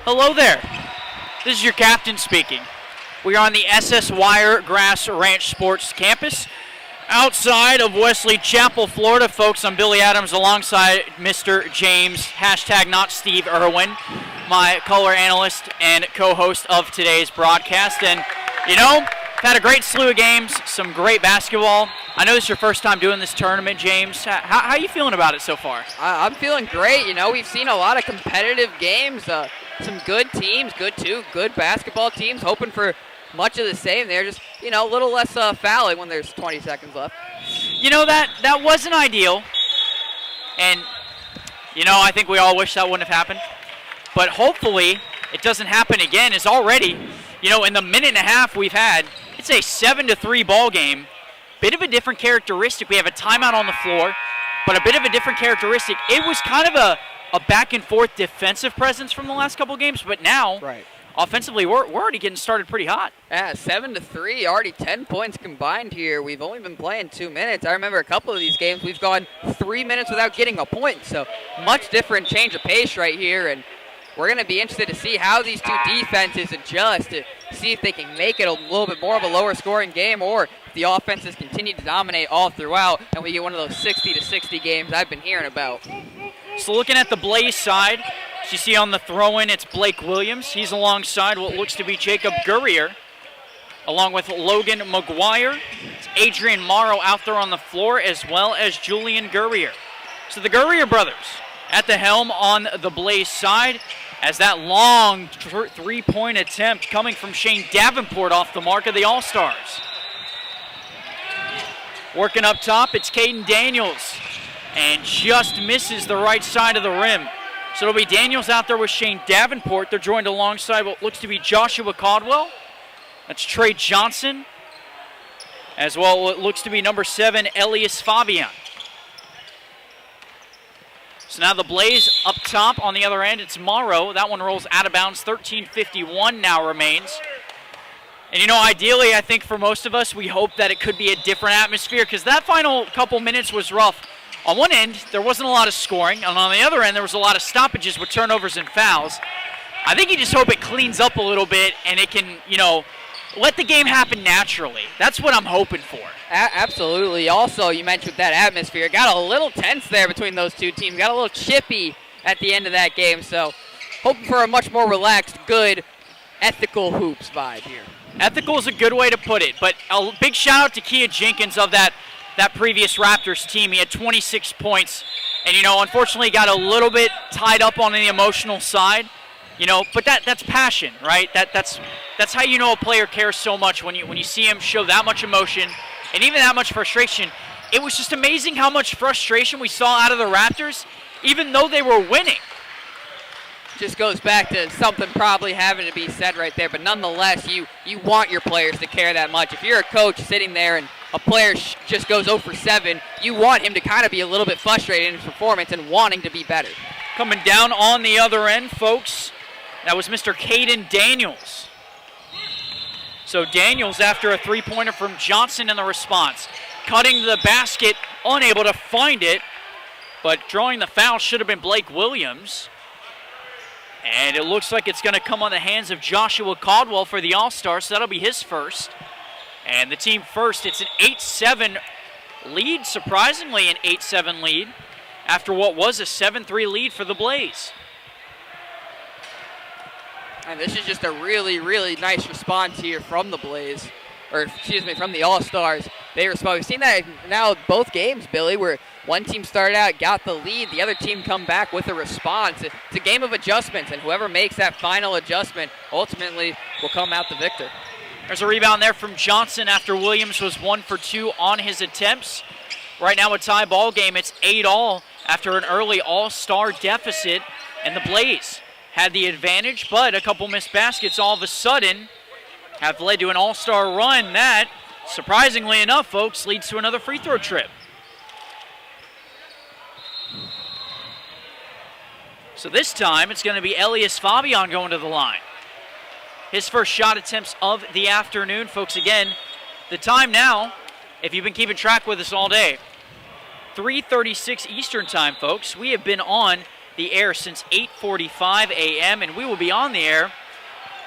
Hello there. This is your captain speaking. We are on the SS Wiregrass Ranch Sports Campus outside of Wesley Chapel, Florida. Folks, I'm Billy Adams alongside Mr. James, #NotSteveIrwin, my color analyst and co-host of today's broadcast. And, you know, had a great slew of games, some great basketball. I know this is your first time doing this tournament, James. How are you feeling about it so far? I'm feeling great. You know, we've seen a lot of competitive games, some good teams, good basketball teams, hoping for much of the same. They're just, you know, a little less fouling when there's 20 seconds left. You know, that wasn't ideal. And, you know, I think we all wish that wouldn't have happened. But hopefully it doesn't happen again. It's already, you know, in the minute and a half we've had, it's a 7-3 ball game. Bit of a different characteristic. We have a timeout on the floor, but a bit of a different characteristic. It was kind of a back and forth defensive presence from the last couple games, but now, right, offensively, we're already getting started pretty hot. Yeah, 7-3, already 10 points combined here. We've only been playing 2 minutes. I remember a couple of these games we've gone 3 minutes without getting a point, so much different change of pace right here, and we're going to be interested to see how these two defenses adjust to see if they can make it a little bit more of a lower scoring game, or if the offenses continue to dominate all throughout and we get one of those 60-60 games I've been hearing about. So looking at the Blaze side, as you see on the throw-in, it's Blake Williams. He's alongside what looks to be Jacob Gurrier, along with Logan McGuire. It's Adrian Morrow out there on the floor, as well as Julian Gurrier. So the Gurrier brothers at the helm on the Blaze side, as that long three-point attempt coming from Shane Davenport off the mark of the All-Stars. Working up top, it's Caden Daniels, and just misses the right side of the rim. So it'll be Daniels out there with Shane Davenport. They're joined alongside what looks to be Joshua Caldwell. That's Trey Johnson, as well what looks to be number 7, Elias Fabian. So now the Blaze up top on the other end, it's Morrow. That one rolls out of bounds. 13:51 now remains. And, you know, ideally, I think for most of us, we hope that it could be a different atmosphere, because that final couple minutes was rough. On one end, there wasn't a lot of scoring, and on the other end, there was a lot of stoppages with turnovers and fouls. I think you just hope it cleans up a little bit and it can, you know, let the game happen naturally. That's what I'm hoping for. Absolutely. Also, you mentioned that atmosphere. Got a little tense there between those two teams. Got a little chippy at the end of that game. So hoping for a much more relaxed, good, ethical hoops vibe here. Ethical is a good way to put it. But a big shout out to Kia Jenkins of that previous Raptors team. He had 26 points. And, you know, unfortunately got a little bit tied up on the emotional side. You know, but that's passion, right? That's how you know a player cares so much, when you see him show that much emotion and even that much frustration. It was just amazing how much frustration we saw out of the Raptors, even though they were winning. Just goes back to something probably having to be said right there, but nonetheless, you want your players to care that much. If you're a coach sitting there and a player just goes 0 for 7, you want him to kind of be a little bit frustrated in his performance and wanting to be better. Coming down on the other end, folks, that was Mr. Caden Daniels. So Daniels, after a three-pointer from Johnson in the response, cutting the basket, unable to find it, but drawing the foul should have been Blake Williams. And it looks like it's going to come on the hands of Joshua Caldwell for the All-Stars, so that'll be his first. And the team first, it's an 8-7 lead, surprisingly an 8-7 lead, after what was a 7-3 lead for the Blaze. And this is just a really, really nice response here from the Blaze, or excuse me, from the All-Stars. They respond. We've seen that now both games, Billy, where one team started out, got the lead, the other team come back with a response. It's a game of adjustments, and whoever makes that final adjustment ultimately will come out the victor. There's a rebound there from Johnson after Williams was 1 for 2 on his attempts. Right now a tie ball game. It's 8-all after an early All-Star deficit, and the Blaze had the advantage, but a couple missed baskets all of a sudden have led to an All-Star run that, surprisingly enough, folks, leads to another free throw trip. So this time it's going to be Elias Fabian going to the line. His first shot attempts of the afternoon. Folks, again, the time now, if you've been keeping track with us all day, 3:36 Eastern time, folks. We have been on the air since 8:45 a.m., and we will be on the air,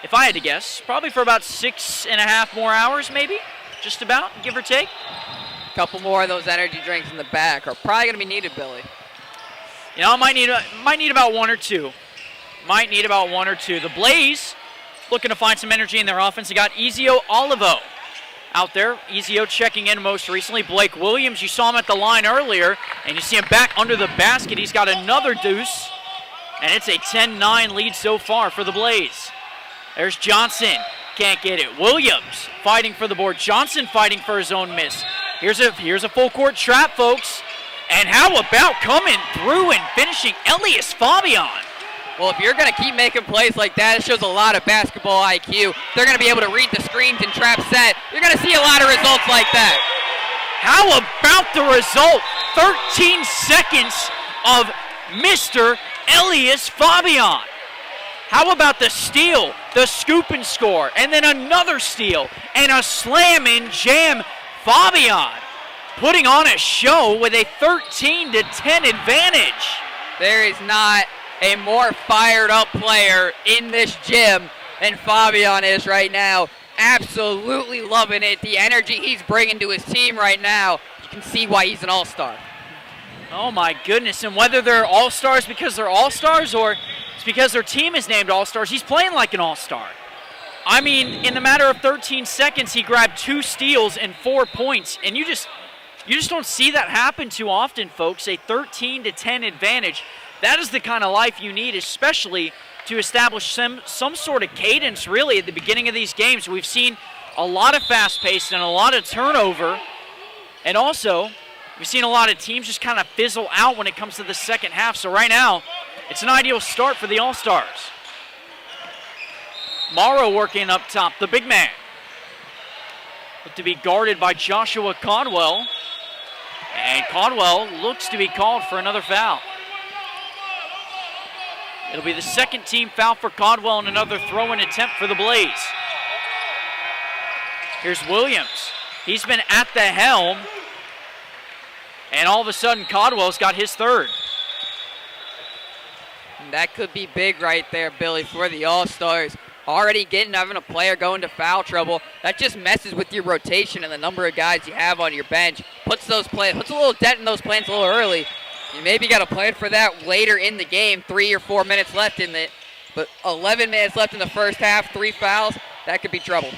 if I had to guess, probably for about 6.5 more hours, maybe, just about, give or take. A couple more of those energy drinks in the back are probably going to be needed, Billy. You know, might need about one or two. Might need about one or two. The Blaze looking to find some energy in their offense. They got Ezio Olivo out there. Ezio checking in most recently. Blake Williams, you saw him at the line earlier, and you see him back under the basket. He's got another deuce, and it's a 10-9 lead so far for the Blaze. There's Johnson. Can't get it. Williams fighting for the board. Johnson fighting for his own miss. Here's a full court trap, folks. And how about coming through and finishing Elias Fabian? Well, if you're going to keep making plays like that, it shows a lot of basketball IQ. They're going to be able to read the screens and trap set. You're going to see a lot of results like that. How about the result? 13 seconds of Mr. Elias Fabian. How about the steal, the scoop and score, and then another steal, and a slam and jam. Fabian putting on a show with a 13-10 advantage. There is not a more fired up player in this gym than Fabian is right now. Absolutely loving it. The energy he's bringing to his team right now, you can see why he's an all-star. Oh my goodness, and whether they're all-stars because they're all-stars or it's because their team is named all-stars, he's playing like an all-star. I mean, in the matter of 13 seconds, he grabbed 2 steals and 4 points, and you just don't see that happen too often, folks. A 13-10 advantage. That is the kind of life you need, especially to establish some sort of cadence, really, at the beginning of these games. We've seen a lot of fast-paced and a lot of turnover, and also we've seen a lot of teams just kind of fizzle out when it comes to the second half. So right now, it's an ideal start for the All-Stars. Morrow working up top, the big man. Looked to be guarded by Joshua Caldwell. And Caldwell looks to be called for another foul. It'll be the second team foul for Caldwell and another throw-in attempt for the Blaze. Here's Williams. He's been at the helm. And all of a sudden, Caldwell's got his third. And that could be big right there, Billy, for the All-Stars. Already having a player go into foul trouble. That just messes with your rotation and the number of guys you have on your bench. Puts a little dent in those plans a little early. You maybe got to plan for that later in the game. 3 or 4 minutes left in it, but 11 minutes left in the first half, 3 fouls. That could be trouble.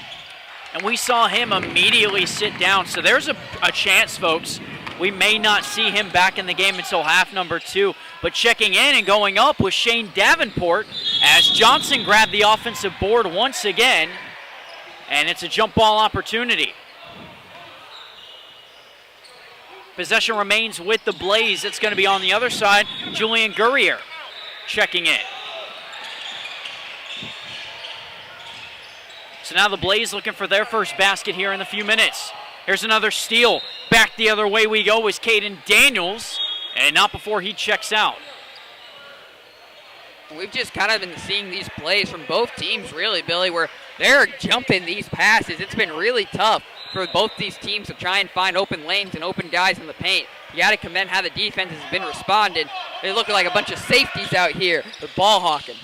And we saw him immediately sit down. So there's a chance, folks. We may not see him back in the game until half number 2. But checking in and going up was Shane Davenport as Johnson grabbed the offensive board once again. And it's a jump ball opportunity. Possession remains with the Blaze. It's going to be on the other side. Julian Gurrier checking in. So now the Blaze looking for their first basket here in a few minutes. Here's another steal. Back the other way we go was Caden Daniels, and not before he checks out. We've just kind of been seeing these plays from both teams, really, Billy, where they're jumping these passes. It's been really tough for both these teams to try and find open lanes and open guys in the paint. You got to commend how the defense has been responding. They look like a bunch of safeties out here with ball hawking.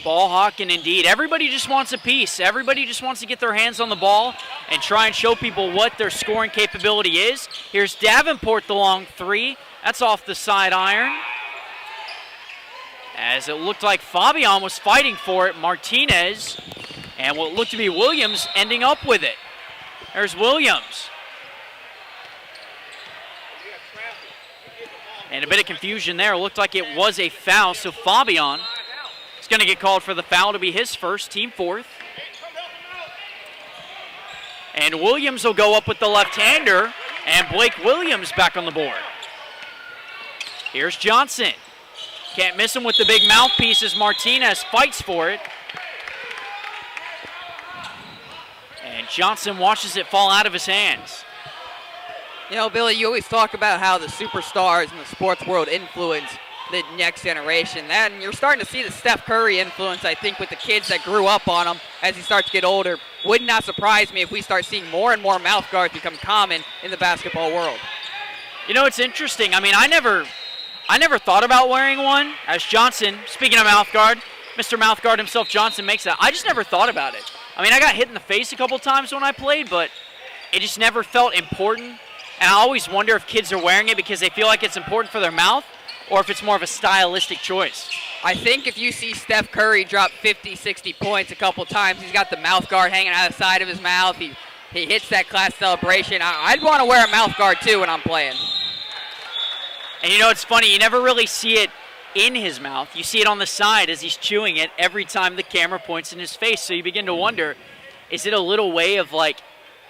Ball hawking indeed. Everybody just wants a piece. Everybody just wants to get their hands on the ball and try and show people what their scoring capability is. Here's Davenport, the long 3. That's off the side iron. As it looked like Fabian was fighting for it, Martinez, and what looked to be Williams ending up with it. There's Williams. And a bit of confusion there. It looked like it was a foul, so Fabian is going to get called for the foul to be his first, team 4th. And Williams will go up with the left-hander, and Blake Williams back on the board. Here's Johnson. Can't miss him with the big mouthpiece as Martinez fights for it. And Johnson watches it fall out of his hands. You know, Billy, you always talk about how the superstars in the sports world influence the next generation. And you're starting to see the Steph Curry influence, I think, with the kids that grew up on him as he starts to get older. Would not surprise me if we start seeing more and more mouth guards become common in the basketball world. You know, it's interesting. I mean, I I never thought about wearing one. As Johnson, speaking of mouth guard, Mr. Mouth Guard himself, Johnson, makes that. I just never thought about it. I mean, I got hit in the face a couple times when I played, but it just never felt important. And I always wonder if kids are wearing it because they feel like it's important for their mouth or if it's more of a stylistic choice. I think if you see Steph Curry drop 50, 60 points a couple times, he's got the mouth guard hanging out of the side of his mouth. He hits that class celebration. I'd want to wear a mouth guard too when I'm playing. And you know, it's funny, you never really see it in his mouth. You see it on the side as he's chewing it every time the camera points in his face. So you begin to wonder, is it a little way of like,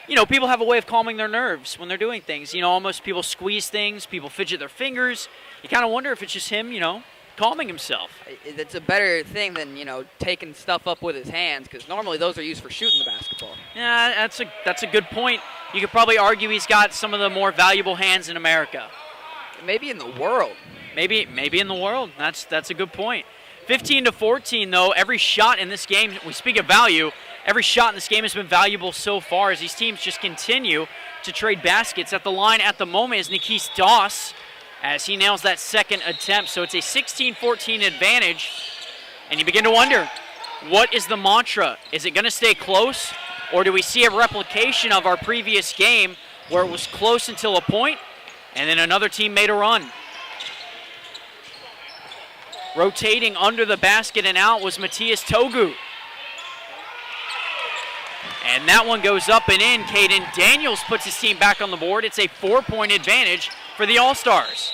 you know, people have a way of calming their nerves when they're doing things. You know, almost people squeeze things, people fidget their fingers. You kind of wonder if it's just him, you know, calming himself. It's a better thing than, you know, taking stuff up with his hands, because normally those are used for shooting the basketball. Yeah, that's a good point. You could probably argue he's got some of the more valuable hands in America. Maybe in the world. Maybe in the world. That's a good point. 15-14, though, every shot in this game, we speak of value, every shot in this game has been valuable so far as these teams just continue to trade baskets. At the line at the moment is Nikis Doss as he nails that second attempt. So it's a 16-14 advantage. And you begin to wonder, what is the mantra? Is it going to stay close? Or do we see a replication of our previous game where it was close until a point and then another team made a run? Rotating under the basket and out was Matthias Togu. And that one goes up and in. Caden Daniels puts his team back on the board. It's a 4-point advantage for the All-Stars.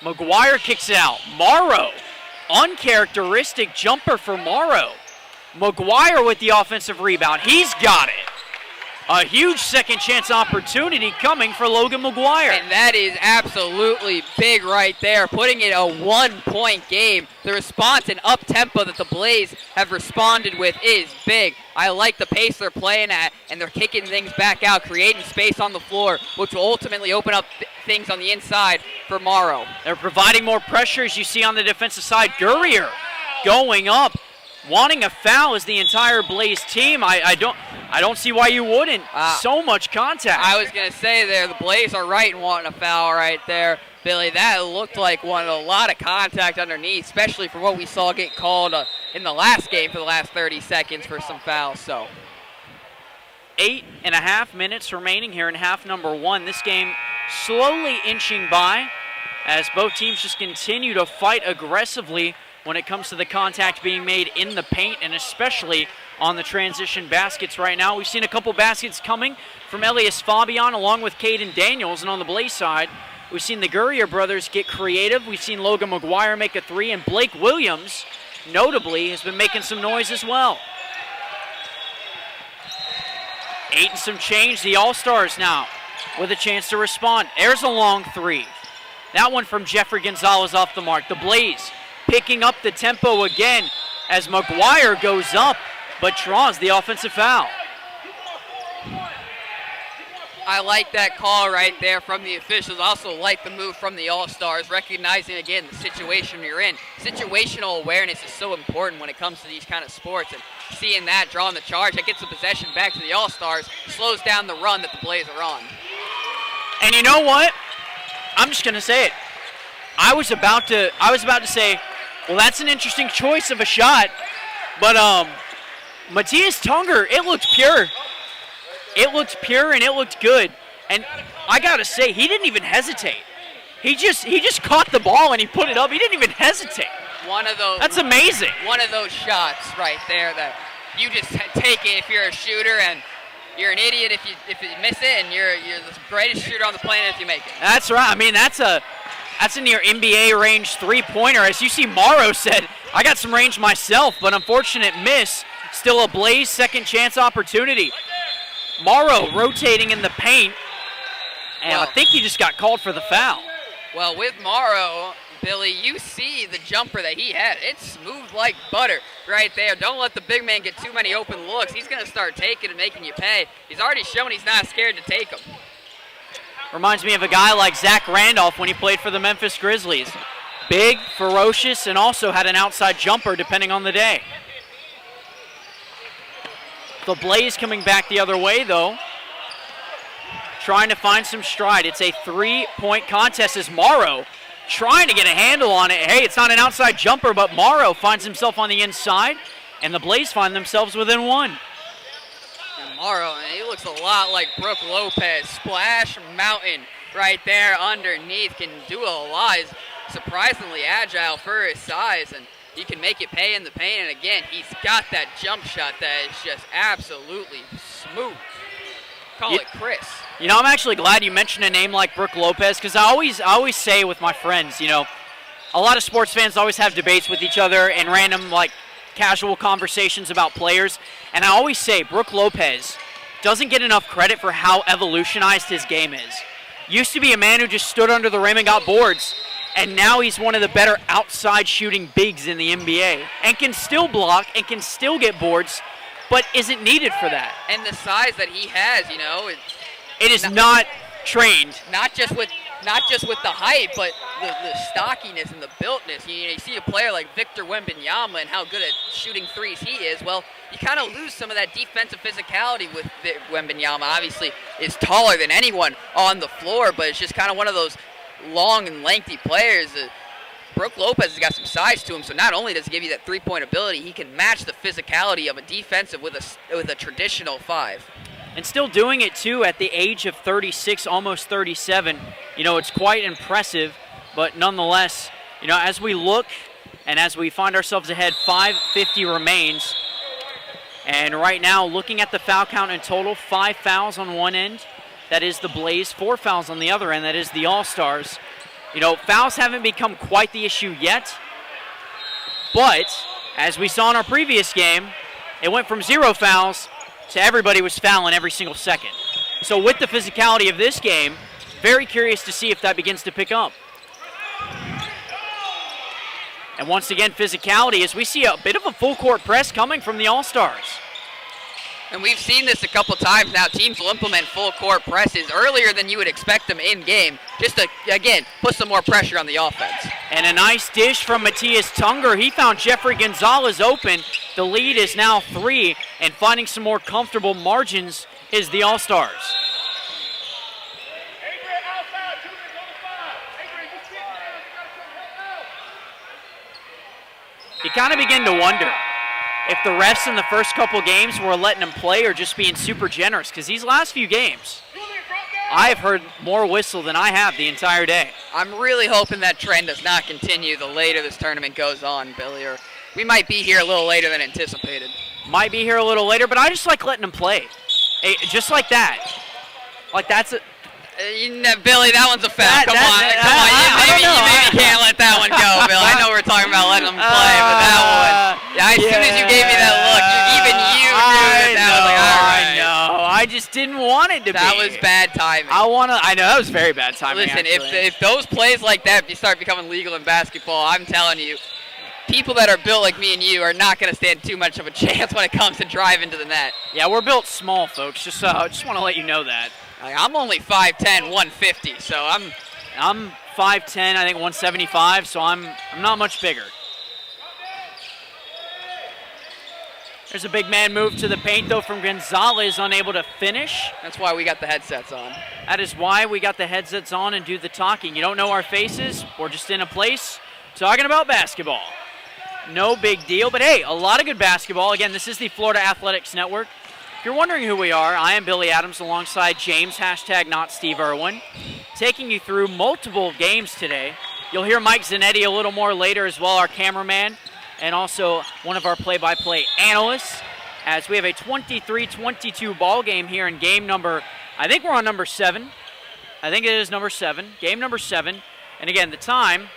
McGuire kicks it out. Morrow, uncharacteristic jumper for Morrow. McGuire with the offensive rebound. He's got it. A huge second chance opportunity coming for Logan McGuire. And that is absolutely big right there, putting it a 1-point game. The response and up-tempo that the Blaze have responded with is big. I like the pace they're playing at, and they're kicking things back out, creating space on the floor, which will ultimately open up things on the inside for Morrow. They're providing more pressure, as you see on the defensive side. Gurrier going up, wanting a foul as the entire Blaze team. I don't see why you wouldn't. So much contact. I was going to say there, the Blaze are right in wanting a foul right there. Billy, that looked like a lot of contact underneath, especially for what we saw get called in the last game for the last 30 seconds for some fouls. So 8.5 minutes remaining here in half number one. This game slowly inching by as both teams just continue to fight aggressively when it comes to the contact being made in the paint and especially on the transition baskets right now. We've seen a couple baskets coming from Elias Fabian along with Caden Daniels, and on the Blaze side, we've seen the Gurrier brothers get creative. We've seen Logan McGuire make a three, and Blake Williams, notably, has been making some noise as well. 8 and some change, the All-Stars now with a chance to respond. There's a long three. That one from Jeffrey Gonzalez off the mark. The Blaze picking up the tempo again as McGuire goes up but draws the offensive foul. I like that call right there from the officials. Also like the move from the All-Stars, recognizing again the situation you're in. Situational awareness is so important when it comes to these kind of sports, and seeing that, drawing the charge, that gets the possession back to the All-Stars, slows down the run that the Blaze are on. And you know what? I'm just gonna say it. I was about to say, well, that's an interesting choice of a shot, but Matthias Tunger, it looked pure. It looked pure and it looked good. And I gotta say, he didn't even hesitate. He just caught the ball and he put it up. He didn't even hesitate. One of those. That's amazing. One of those shots right there that you just take it if you're a shooter, and you're an idiot if you miss it, and you're the greatest shooter on the planet if you make it. That's right. I mean, that's a near NBA range three-pointer. As you see, Morrow said, I got some range myself, but unfortunate miss. Still a Blaze second chance opportunity. Morrow rotating in the paint, and I think he just got called for the foul. Well, with Morrow, Billy, you see the jumper that he had. It's smooth like butter right there. Don't let the big man get too many open looks. He's going to start taking and making you pay. He's already shown he's not scared to take them. Reminds me of a guy like Zach Randolph when he played for the Memphis Grizzlies. Big, ferocious, and also had an outside jumper depending on the day. The Blaze coming back the other way, though, trying to find some stride. It's a three-point contest as Morrow trying to get a handle on it. Hey, it's not an outside jumper, but Morrow finds himself on the inside, and the Blaze find themselves within one. And Morrow, he looks a lot like Brooke Lopez. Splash Mountain right there underneath, can do a lot. He's surprisingly agile for his size, and he can make it pay in the paint. And again, he's got that jump shot that is just absolutely smooth. Call it Chris. You know, I'm actually glad you mentioned a name like Brooke Lopez, because I always say with my friends, you know, a lot of sports fans always have debates with each other and random, like, casual conversations about players. And I always say Brooke Lopez doesn't get enough credit for how evolutionized his game is. Used to be a man who just stood under the rim and got boards, and now he's one of the better outside shooting bigs in the NBA and can still block and can still get boards, but isn't needed for that. And the size that he has, you know, it is not trained. Not just with the height, but the stockiness and the builtness. You see a player like Victor Wembanyama and how good at shooting threes he is. Well, you kind of lose some of that defensive physicality with Wembanyama. Obviously, is taller than anyone on the floor, but it's just kind of one of those long and lengthy players. Brooke Lopez has got some size to him, so not only does he give you that three-point ability, he can match the physicality of a defensive with a traditional five. And still doing it, too, at the age of 36, almost 37. You know, it's quite impressive, but nonetheless, you know, as we look and as we find ourselves ahead, 5:50 remains. And right now, looking at the foul count in total, 5 fouls on one end. That is the Blaze. 4 fouls on the other end. That is the All-Stars. You know, fouls haven't become quite the issue yet. But, as we saw in our previous game, it went from 0 fouls to everybody was fouling every single second. So with the physicality of this game, very curious to see if that begins to pick up. And once again, physicality, as we see a bit of a full court press coming from the All-Stars. And we've seen this a couple times now. Teams will implement full court presses earlier than you would expect them in game, just to, again, put some more pressure on the offense. And a nice dish from Matthias Tunger. He found Jeffrey Gonzalez open. The lead is now 3, and finding some more comfortable margins is the All-Stars. You kind of begin to wonder if the refs in the first couple games were letting him play or just being super generous, because these last few games, I've heard more whistle than I have the entire day. I'm really hoping that trend does not continue the later this tournament goes on, Billy, or we might be here a little later than anticipated. Might be here a little later, but I just like letting him play. Hey, just like that. Like that's it. Billy, that one's a foul. Come on. You maybe can't let that one go, Bill. I know we're talking about letting them play, but that one. As soon as you gave me that look, even you knew that was like, all right. I know. I just didn't want it to be. That was bad timing. I know that was very bad timing. Listen, if those plays like that start becoming legal in basketball, I'm telling you, people that are built like me and you are not going to stand too much of a chance when it comes to driving to the net. Yeah, we're built small, folks. Just want to let you know that. I'm only 5'10", 150, so I'm 5'10", I think 175, so I'm not much bigger. There's a big man move to the paint, though, from Gonzalez, unable to finish. That's why we got the headsets on. That is why we got the headsets on and do the talking. You don't know our faces. We're just in a place talking about basketball. No big deal, but hey, a lot of good basketball. Again, this is the Florida Athletics Network. If you're wondering who we are, I am Billy Adams alongside James, #NotSteveIrwin, taking you through multiple games today. You'll hear Mike Zanetti a little more later as well, our cameraman, and also one of our play-by-play analysts, as we have a 23-22 ball game here in game number, I think we're on number 7. I think it is number 7, game number 7. And again, the time,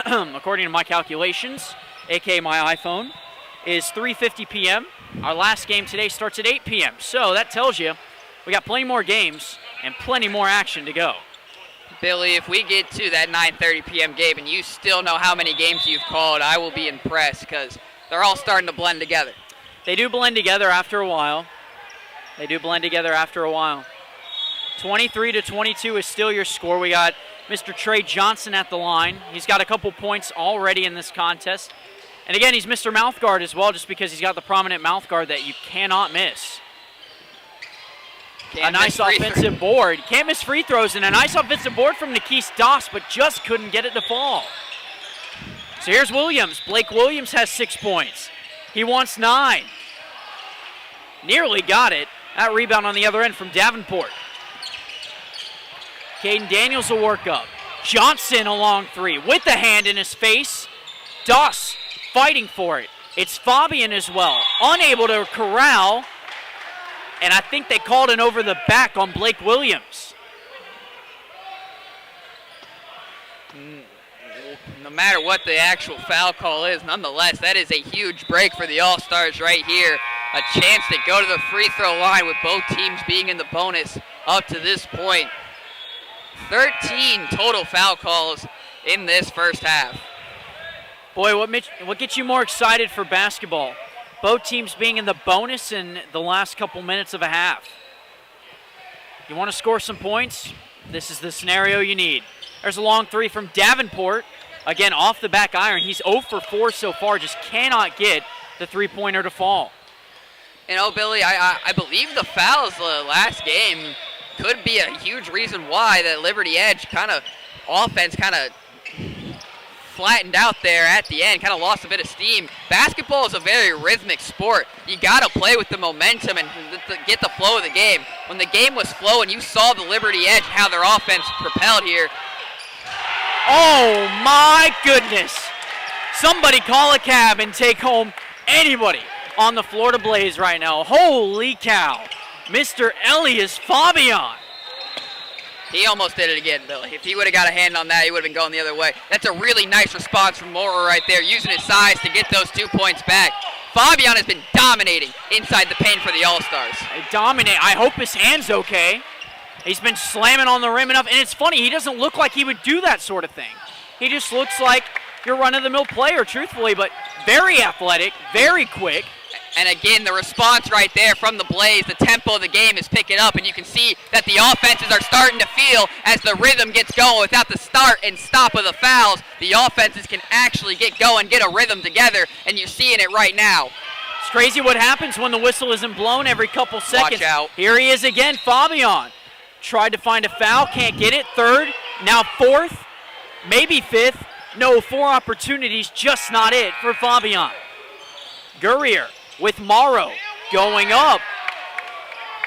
according to my calculations, aka my iPhone, is 3:50 p.m. Our last game today starts at 8 p.m. So that tells you we got plenty more games and plenty more action to go. Billy, if we get to that 9:30 p.m. game and you still know how many games you've called, I will be impressed because they're all starting to blend together. They do blend together after a while. 23-22 is still your score. We got Mr. Trey Johnson at the line. He's got a couple points already in this contest. And again, he's Mr. Mouthguard as well, just because he's got the prominent mouthguard that you cannot miss. A nice offensive board. Can't miss free throws, and a nice offensive board from Nikis Doss, but just couldn't get it to fall. So here's Williams. Blake Williams has 6 points. He wants 9. Nearly got it. That rebound on the other end from Davenport. Caden Daniels will work up. Johnson a long 3 with the hand in his face. Doss fighting for it. It's Fabian as well. Unable to corral. And I think they called an over the back on Blake Williams. No matter what the actual foul call is, nonetheless, that is a huge break for the All-Stars right here. A chance to go to the free throw line with both teams being in the bonus up to this point. 13 total foul calls in this first half. Boy, what gets you more excited for basketball? Both teams being in the bonus in the last couple minutes of a half. You want to score some points? This is the scenario you need. There's a long 3 from Davenport. Again, off the back iron. He's 0 for 4 so far, just cannot get the three-pointer to fall. You know, Billy, I believe the fouls last game could be a huge reason why that Liberty Edge offense flattened out there at the end, kind of lost a bit of steam. Basketball is a very rhythmic sport. You got to play with the momentum and get the flow of the game. When the game was flowing, you saw the Liberty Edge, how their offense propelled here. Oh my goodness. Somebody call a cab and take home anybody on the Florida Blaze right now. Holy cow. Mr. Elias Fabian. He almost did it again, Billy. If he would have got a hand on that, he would have been going the other way. That's a really nice response from MORROW right there, using his size to get those 2 points back. Fabian has been dominating inside the paint for the All-Stars. I hope his hand's okay. He's been slamming on the rim enough, and it's funny, he doesn't look like he would do that sort of thing. He just looks like your run-of-the-mill player, truthfully, but very athletic, very quick. And again, the response right there from the Blaze, the tempo of the game is picking up, and you can see that the offenses are starting to feel as the rhythm gets going. Without the start and stop of the fouls, the offenses can actually get going, get a rhythm together, and you're seeing it right now. It's crazy what happens when the whistle isn't blown every couple seconds. Watch out. Here he is again, Fabian. Tried to find a foul, can't get it. Third, now fourth, maybe fifth. No, 4 opportunities, just not it for Fabian. Gurrier with MORROW going up.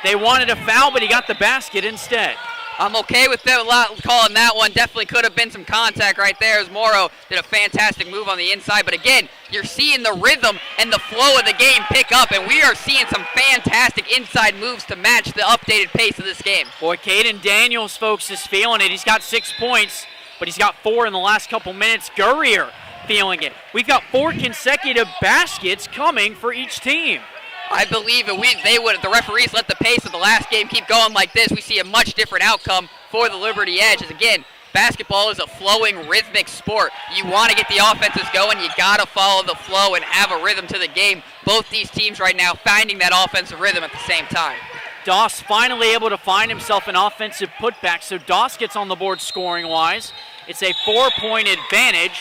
They wanted a foul, but he got the basket instead. I'm okay with them calling that one. Definitely could have been some contact right there as MORROW did a fantastic move on the inside. But again, you're seeing the rhythm and the flow of the game pick up, and we are seeing some fantastic inside moves to match the updated pace of this game. Boy, Caden Daniels, folks, is feeling it. He's got 6 points, but he's got 4 in the last couple minutes. Gurrier feeling it. We've got 4 consecutive baskets coming for each team. I believe if the referees let the pace of the last game keep going like this, we see a much different outcome for the Liberty Edge. As again, basketball is a flowing, rhythmic sport. You want to get the offenses going, you got to follow the flow and have a rhythm to the game. Both these teams right now finding that offensive rhythm at the same time. Doss finally able to find himself an offensive putback, so Doss gets on the board scoring-wise. It's a 4-point advantage,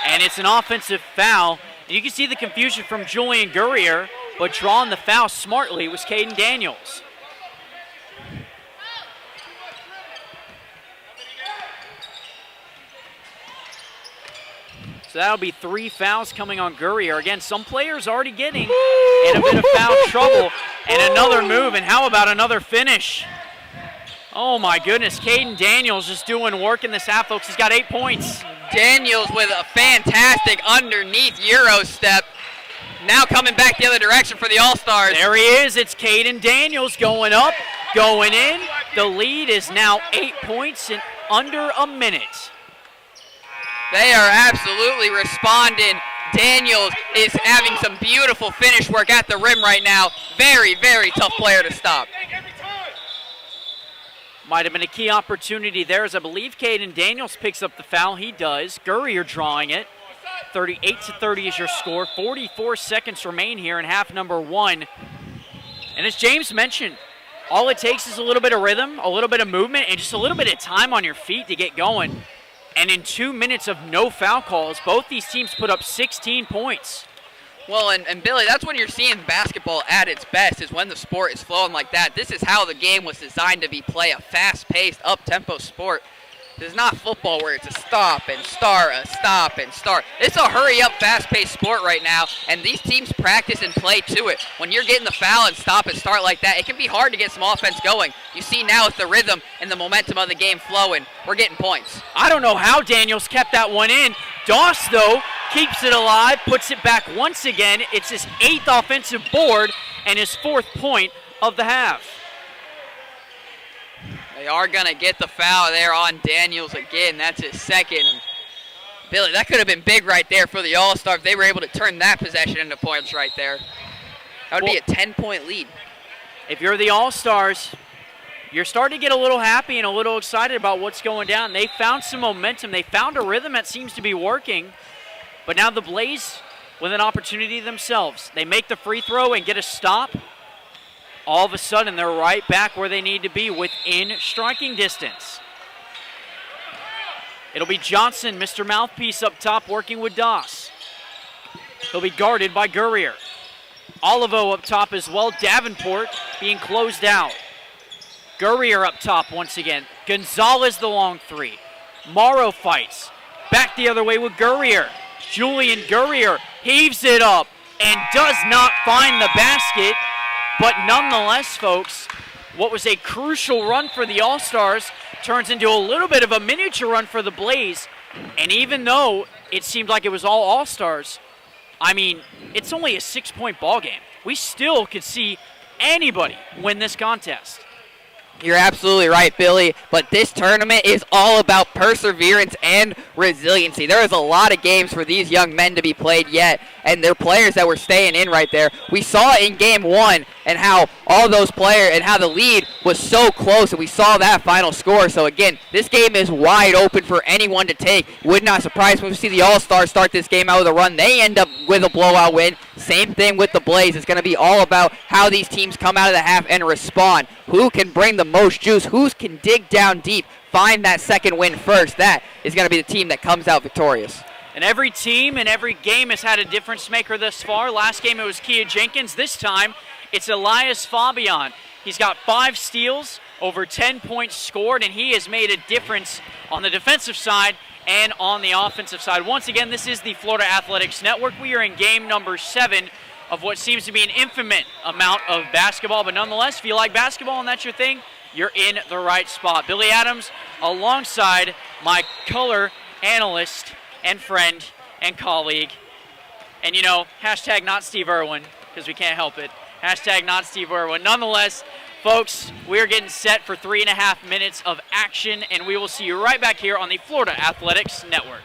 and it's an offensive foul. And you can see the confusion from Julian Gurrier, but drawing the foul smartly was Caden Daniels. So that'll be 3 fouls coming on Gurrier. Again, some players already getting in a bit of foul trouble. And another move, and how about another finish? Oh my goodness, Caden Daniels just doing work in this half, folks. He's got 8 points. Daniels with a fantastic underneath Euro step. Now coming back the other direction for the All-Stars. There he is. It's Caden Daniels going up, going in. The lead is now 8 points in under a minute. They are absolutely responding. Daniels is having some beautiful finish work at the rim right now. Very, very tough player to stop. Might have been a key opportunity there, as I believe Caden Daniels picks up the foul. He does. Gurrier drawing it. 38-30 is your score. 44 seconds remain here in half number 1. And as James mentioned, all it takes is a little bit of rhythm, a little bit of movement, and just a little bit of time on your feet to get going. And in 2 minutes of no foul calls, both these teams put up 16 points. Well, and Billy, that's when you're seeing basketball at its best, is when the sport is flowing like that. This is how the game was designed to be played, a fast-paced, up-tempo sport. This is not football where it's a stop and start, a stop and start. It's a hurry-up, fast-paced sport right now, and these teams practice and play to it. When you're getting the foul and stop and start like that, it can be hard to get some offense going. You see now with the rhythm and the momentum of the game flowing, we're getting points. I don't know how Daniels kept that one in. Doss, though, keeps it alive, puts it back once again. It's his 8th offensive board and his 4th point of the half. They are going to get the foul there on Daniels again. That's his 2nd. And Billy, that could have been big right there for the All-Stars. They were able to turn that possession into points right there. That would be a 10-point lead. If you're the All-Stars, you're starting to get a little happy and a little excited about what's going down. They found some momentum. They found a rhythm that seems to be working. But now the Blaze with an opportunity themselves. They make the free throw and get a stop. All of a sudden, they're right back where they need to be within striking distance. It'll be Johnson, Mr. Mouthpiece up top, working with Doss. He'll be guarded by Gurrier. Olivo up top as well. Davenport being closed out. Gurrier up top once again. Gonzalez the long 3. Morrow fights. Back the other way with Gurrier. Julian Gurrier heaves it up and does not find the basket. But nonetheless, folks, what was a crucial run for the All-Stars turns into a little bit of a miniature run for the Blaze. And even though it seemed like it was all All-Stars, I mean, it's only a 6-point ball game. We still could see anybody win this contest. You're absolutely right, Billy, but this tournament is all about perseverance and resiliency. There is a lot of games for these young men to be played yet, and they're players that were staying in right there. We saw in game 1 and how all those players and how the lead was so close, and we saw that final score. So again, this game is wide open for anyone to take. Would not surprise when we see the All-Stars start this game out with a run. They end up with a blowout win. Same thing with the Blaze. It's going to be all about how these teams come out of the half and respond. Who can bring the most juice? Who can dig down deep, find that second win first? That is going to be the team that comes out victorious. And every team and every game has had a difference maker thus far. Last game it was Kia Jenkins. This time it's Elias Fabian. He's got 5 steals, over 10 points scored, and he has made a difference on the defensive side and on the offensive side. Once again, this is the Florida Athletics Network. We are in game number 7 of what seems to be an infinite amount of basketball, but nonetheless, if you like basketball and that's your thing, you're in the right spot. Billy Adams alongside my color analyst and friend and colleague. And you know, hashtag not Steve Irwin, because we can't help it. Hashtag not Steve Irwin. Nonetheless, folks, we are getting set for 3.5 minutes of action, and we will see you right back here on the Florida Athletics Network.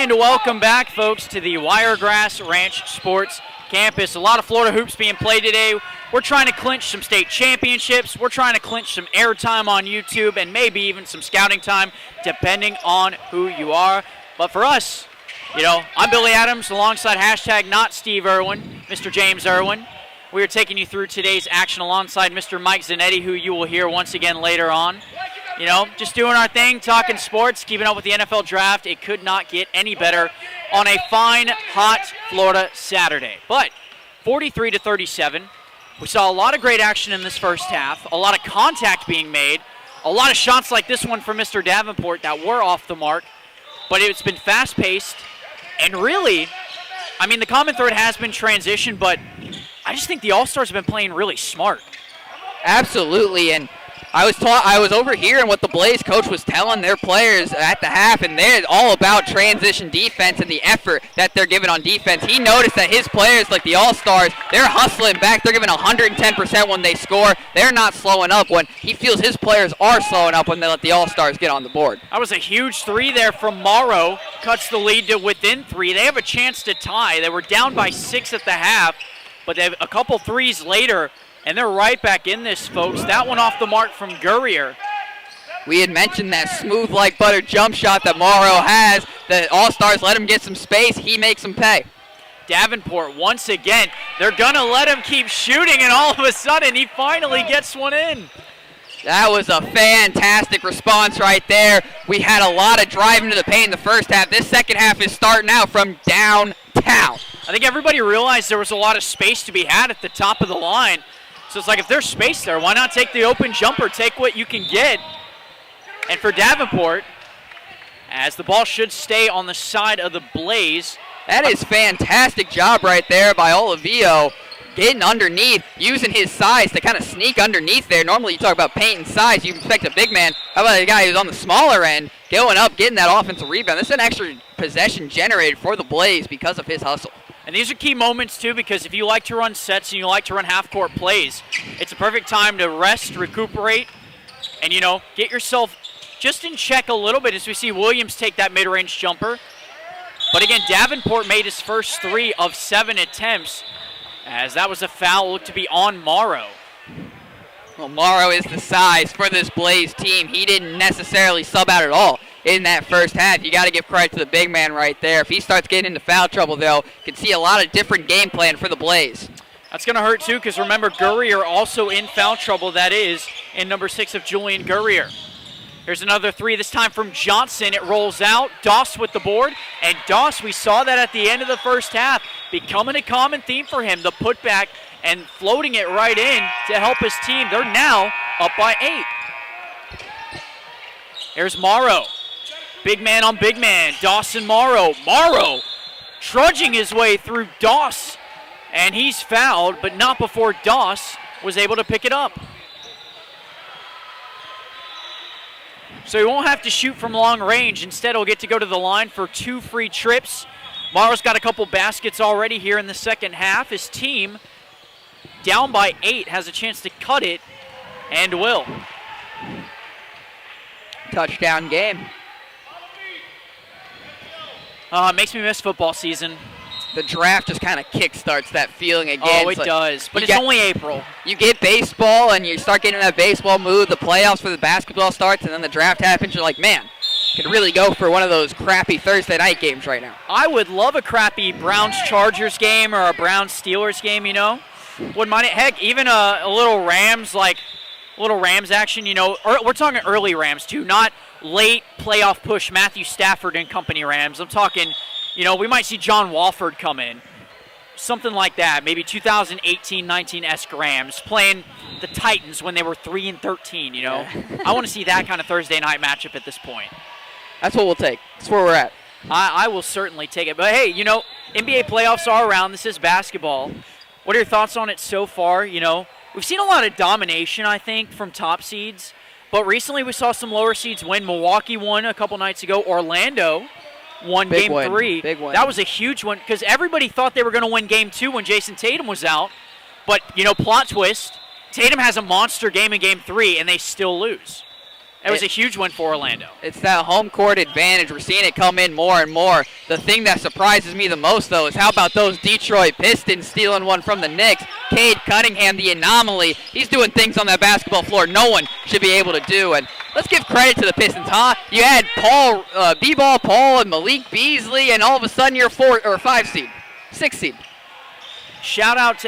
And welcome back, folks, to the Wiregrass Ranch Sports Campus. A lot of Florida hoops being played today. We're trying to clinch some state championships. We're trying to clinch some airtime on YouTube and maybe even some scouting time, depending on who you are. But for us, I'm Billy Adams alongside hashtag not Steve Irwin, Mr. James Irwin. We are taking you through today's action alongside Mr. Mike Zanetti, who you will hear once again later on. Just doing our thing, talking sports, keeping up with the NFL draft. It could not get any better on a fine, hot Florida Saturday. But 43-37, we saw a lot of great action in this first half, a lot of contact being made, a lot of shots like this one from Mr. Davenport that were off the mark. But it's been fast-paced, and really, the common thread has been transition, but I just think the All-Stars have been playing really smart. Absolutely, and I was overhearing what the Blaze coach was telling their players at the half, and they're all about transition defense and the effort that they're giving on defense. He noticed that his players, like the All-Stars, they're hustling back. They're giving 110% when they score. They're not slowing up when he feels his players are slowing up when they let the All-Stars get on the board. That was a huge three there from MORROW. Cuts the lead to within 3. They have a chance to tie. They were down by 6 at the half, but they have a couple threes later, and they're right back in this, folks. That one off the mark from Gurrier. We had mentioned that smooth like butter jump shot that MORROW has. The All-Stars let him get some space. He makes them pay. Davenport, once again, they're going to let him keep shooting, and all of a sudden he finally gets one in. That was a fantastic response right there. We had a lot of driving to the paint in the first half. This second half is starting out from downtown. I think everybody realized there was a lot of space to be had at the top of the line. So it's like, if there's space there, why not take the open jumper, take what you can get? And for Davenport, as the ball should stay on the side of the Blaze. That is fantastic job right there by Olivio, getting underneath, using his size to kind of sneak underneath there. Normally you talk about paint and size, you expect a big man. How about a guy who's on the smaller end, going up, getting that offensive rebound? This is an extra possession generated for the Blaze because of his hustle. And these are key moments, too, because if you like to run sets and you like to run half-court plays, it's a perfect time to rest, recuperate, and, get yourself just in check a little bit as we see Williams take that mid-range jumper. But again, Davenport made his first 3 of 7 attempts, as that was a foul, looked to be on MORROW. Well, MORROW is the size for this Blaze team. He didn't necessarily sub out at all in that first half. You got to give credit to the big man right there. If he starts getting into foul trouble, though, you can see a lot of different game plan for the Blaze. That's going to hurt, too, because remember, Gurrier also in foul trouble. That is in number 6 of Julian Gurrier. Here's another 3, this time from Johnson. It rolls out. Doss with the board. And Doss, we saw that at the end of the first half, becoming a common theme for him, the putback and floating it right in to help his team. They're now up by 8. Here's MORROW. Big man on big man. Doss and MORROW. MORROW trudging his way through Doss. And he's fouled, but not before Doss was able to pick it up. So he won't have to shoot from long range. Instead, he'll get to go to the line for 2 free trips. MORROW's got a couple baskets already here in the second half. His team, down by 8, has a chance to cut it, and will. Touchdown game. It makes me miss football season. The draft just kind of kickstarts that feeling again. Oh, it does, but it's only April. You get baseball, and you start getting in that baseball mood. The playoffs for the basketball starts, and then the draft happens. You're like, man, could really go for one of those crappy Thursday night games right now. I would love a crappy Browns-Chargers game or a Browns-Steelers game, Wouldn't mind it. Heck, even a little Rams, action, we're talking early Rams, too, not late playoff push Matthew Stafford and company Rams. I'm talking, we might see John Walford come in. Something like that, maybe 2018-19-esque Rams playing the Titans when they were 3-13, I want to see that kind of Thursday night matchup at this point. That's what we'll take. That's where we're at. I will certainly take it. But, hey, NBA playoffs are around. This is basketball. What are your thoughts on it so far? We've seen a lot of domination, I think, from top seeds. But recently we saw some lower seeds win. Milwaukee won a couple nights ago. Orlando won Game 3. Big win. That was a huge one because everybody thought they were going to win Game 2 when Jason Tatum was out. But, plot twist, Tatum has a monster game in Game 3, and they still lose. It was a huge win for Orlando. It's that home court advantage. We're seeing it come in more and more. The thing that surprises me the most, though, is how about those Detroit Pistons stealing one from the Knicks? Cade Cunningham, the anomaly. He's doing things on that basketball floor no one should be able to do. And let's give credit to the Pistons, huh? You had B-Ball Paul and Malik Beasley, and all of a sudden you're 5 seed, 6 seed. Shout out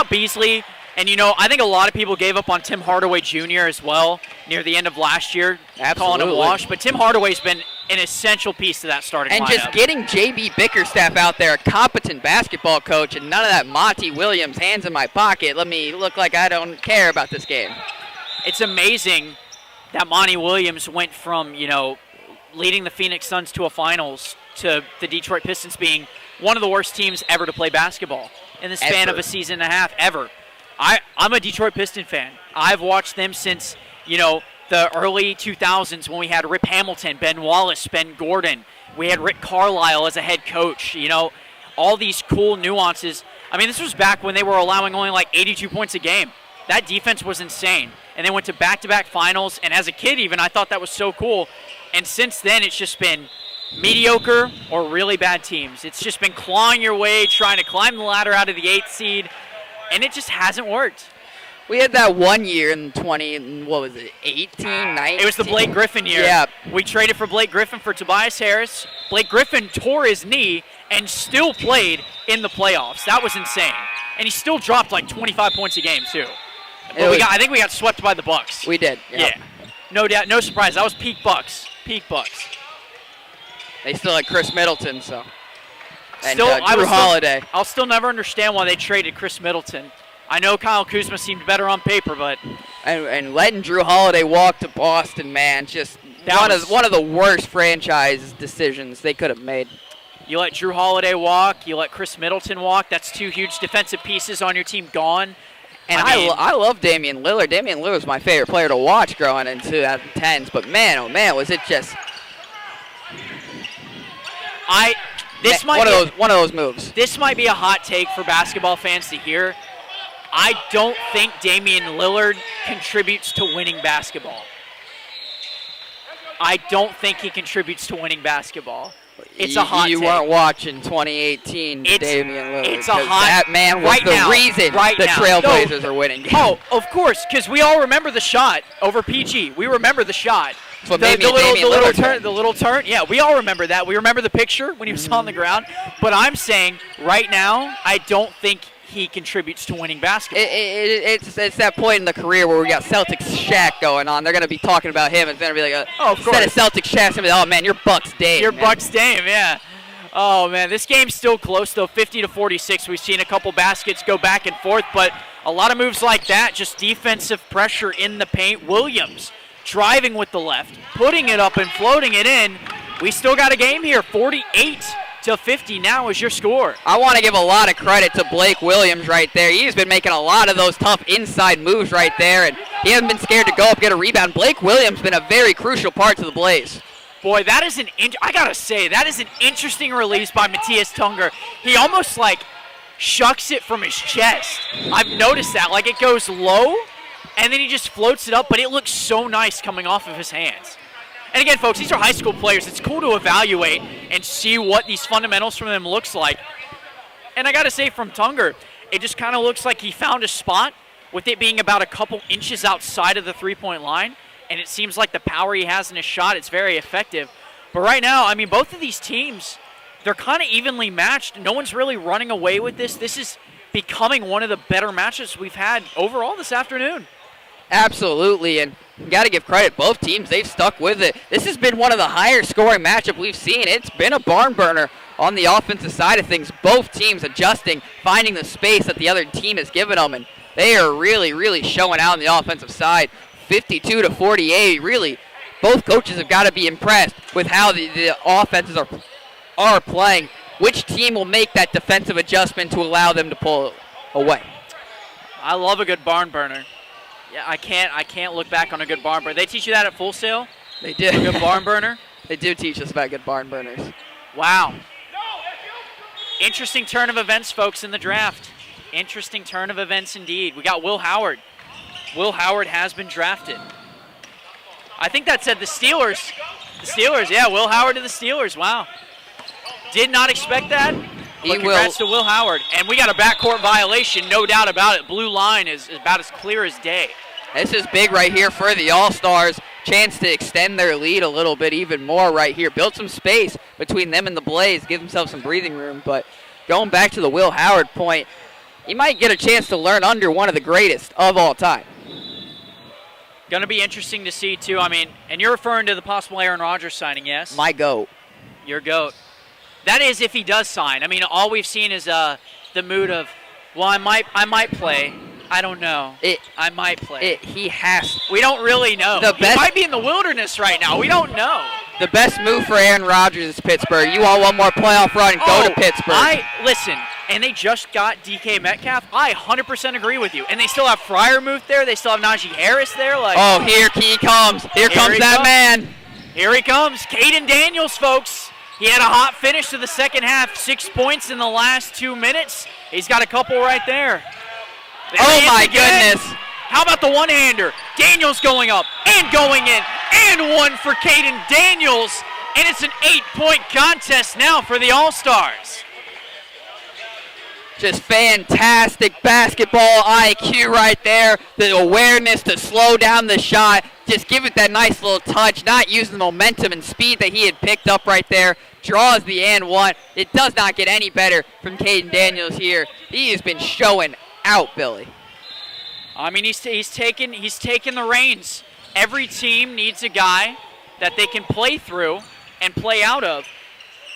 Beasley. And, I think a lot of people gave up on Tim Hardaway Jr. as well near the end of last year, calling him a wash. But Tim Hardaway's been an essential piece to that starting lineup. And just getting J.B. Bickerstaff out there, a competent basketball coach, and none of that Monty Williams hands in my pocket. Let me look like I don't care about this game. It's amazing that Monty Williams went from, leading the Phoenix Suns to a finals to the Detroit Pistons being one of the worst teams ever to play basketball in the span of a season and a half ever. I'm a Detroit Piston fan. I've watched them since, the early 2000s when we had Rip Hamilton, Ben Wallace, Ben Gordon. We had Rick Carlisle as a head coach. All these cool nuances. I mean, this was back when they were allowing only like 82 points a game. That defense was insane. And they went to back-to-back finals. And as a kid even, I thought that was so cool. And since then, it's just been mediocre or really bad teams. It's just been clawing your way, trying to climb the ladder out of the 8th seed. And it just hasn't worked. We had that one year in 18, 19? It was the Blake Griffin year. Yeah. We traded for Blake Griffin for Tobias Harris. Blake Griffin tore his knee and still played in the playoffs. That was insane. And he still dropped like 25 points a game, too. But I think we got swept by the Bucks. We did. Yep. Yeah. No doubt. No surprise. That was peak Bucks. Peak Bucks. They still had Chris Middleton, so. And Drew Holiday. I'll still never understand why they traded Chris Middleton. I know Kyle Kuzma seemed better on paper, but and letting Drew Holiday walk to Boston, man, just one of the worst franchise decisions they could have made. You let Drew Holiday walk, you let Chris Middleton walk. That's two huge defensive pieces on your team gone. And I love Damian Lillard. Damian Lillard was my favorite player to watch growing into 2010s, but man, oh man, was it just one of those moves. This might be a hot take for basketball fans to hear. I don't think Damian Lillard contributes to winning basketball. I don't think he contributes to winning basketball. It's a hot take. You weren't watching 2018 Damian Lillard. It's a hot that man was the reason the Trailblazers are winning. Oh, of course, because we all remember the shot over PG. We remember the shot. The little turn. Yeah, we all remember that. We remember the picture when he was on the ground. But I'm saying right now, I don't think he contributes to winning basketball. It's that point in the career where we got Celtics Shaq going on. They're going to be talking about him. It's going to be like, instead of Celtics Shaq, it's going to be, oh, man, you're Bucks Dame. You're Bucks Dame, yeah. Oh, man, this game's still close, though, 50-46. We've seen a couple baskets go back and forth, but a lot of moves like that, just defensive pressure in the paint. Williams driving with the left, putting it up and floating it in. We still got a game here, 48-50 now is your score. I want to give a lot of credit to Blake Williams right there. He's been making a lot of those tough inside moves right there, and he hasn't been scared to go up, get a rebound. Blake Williams been a very crucial part to the Blaze. Boy, that is I got to say, that is an interesting release by Matthias Tunger. He almost like shucks it from his chest. I've noticed that. Like it goes low, and then he just floats it up, but it looks so nice coming off of his hands. And again, folks, these are high school players. It's cool to evaluate and see what these fundamentals from them looks like. And I got to say, from Tunger, it just kind of looks like he found a spot with it being about a couple inches outside of the three-point line. And it seems like the power he has in his shot, it's very effective. But right now, I mean, both of these teams, they're kind of evenly matched. No one's really running away with this. This is becoming one of the better matches we've had overall this afternoon. Absolutely, and you got to give credit. Both teams, they've stuck with it. This has been one of the higher scoring matchups we've seen. It's been a barn burner on the offensive side of things. Both teams adjusting, finding the space that the other team has given them, and they are really, really showing out on the offensive side. 52-48, really, both coaches have got to be impressed with how the offenses are playing. Which team will make that defensive adjustment to allow them to pull away? I love a good barn burner. Yeah, I can't look back on a good barn burner. They teach you that at Full Sail? They do. A good barn burner? They do teach us about good barn burners. Wow. Interesting turn of events, folks, in the draft. Interesting turn of events indeed. We got Will Howard. Will Howard has been drafted. I think that said the Steelers. The Steelers, yeah, Will Howard to the Steelers. Wow. Did not expect that. But congrats to Will Howard. And we got a backcourt violation, no doubt about it. Blue line is about as clear as day. This is big right here for the All-Stars. Chance to extend their lead a little bit even more right here. Build some space between them and the Blaze. Give themselves some breathing room. But going back to the Will Howard point, he might get a chance to learn under one of the greatest of all time. Going to be interesting to see, too. I mean, and you're referring to the possible Aaron Rodgers signing, yes? My GOAT. Your GOAT. That is if he does sign. I mean, all we've seen is the mood of, well, I might play. I don't know. I might play. He has. We don't really know. He might be in the wilderness right now. We don't know. The best move for Aaron Rodgers is Pittsburgh. You want one more playoff run, go to Pittsburgh. Listen, and they just got DK Metcalf. I 100% agree with you. And they still have Freiermuth there. They still have Najee Harris there. Here he comes. Here comes that man. Here he comes. Caden Daniels, folks. He had a hot finish to the second half. 6 points in the last 2 minutes. He's got a couple right there. Oh, my goodness. How about the one-hander? Daniels going up and going in. And one for Caden Daniels. And it's an 8-point contest now for the All-Stars. Just fantastic basketball IQ right there. The awareness to slow down the shot. Just give it that nice little touch. Not using the momentum and speed that he had picked up right there. Draws the and one. It does not get any better from Caden Daniels here. He has been showing out, Billy. I mean, he's taken the reins. Every team needs a guy that they can play through and play out of.